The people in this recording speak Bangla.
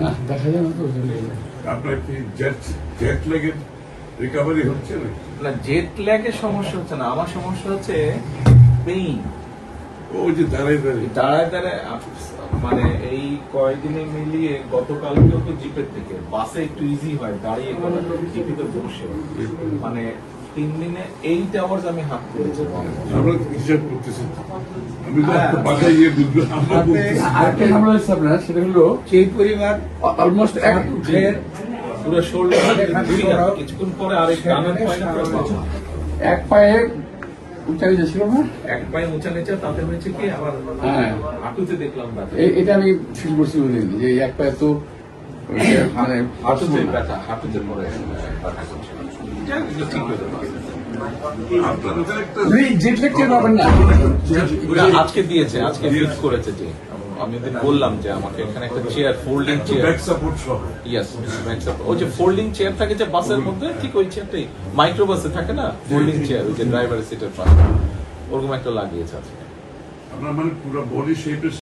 না দেখা যায় না তো। আপনার কি জেট ল্যাগের রিকভারি হচ্ছে না? না, জেট ল্যাগের সমস্যা হচ্ছে না, আমার সমস্যা হচ্ছে পেইন। ওই যে দাঁড়ায় দাঁড়ায় দাঁড়ায় দাঁড়ায় মানে এই কয়েকদিনে মিলিয়ে গতকালকেও তো জিপের থেকে বাসে একটু ইজি হয়, দাঁড়িয়ে জিপিতে বসে মানে 3 দিনে 8 আওয়ার্স আমি হাত করেছি। আমরা হিসাব করতেছি, আমি তো বাসায় গিয়ে বুঝবো। আমরা বলতেছি আরেকটা ঝামেলা হচ্ছে আপনার, সেটা হলো সেই পরিবার অলমোস্ট এক পুরো শোল্ডার কিছুক্ষণ পরে আরেক ডানের পায়ে এক পায়ে উঁচা নিচে ছিল না। এক পায়ে উঁচা নিচে, তাতে হয়েছে কি আবার হ্যাঁ, হাঁটুতে দেখলাম ব্যথা। এটা আমি ফিল করছি বুঝলেন, যে এই এক পায়ে তো মানে হাঁটুতে ব্যথা, হাঁটুতে পরে ব্যথা করছে। যাই হোক, এগুলো ঠিক হয়ে যাবে। আপনাদের একটা জেট ল্যাগ টের পাবেন না। আজকে দিয়েছে, আজকে ফিক্স করেছে। যে আমি ওদের বললাম যে আমাকে এখানে একটা chair, folding chair, back support সহ ইয়েস, ওই যে ফোল্ডিং চেয়ার থাকে যে বাসের মধ্যে, ঠিক ওই চেয়ারটাই মাইক্রো বাসে থাকে না, ফোল্ডিং চেয়ার, ওই যে ড্রাইভারের সিটের পাশে, ওরকম একটা লাগিয়েছে আজকে। আপনার মানে পুরো বডি শেপে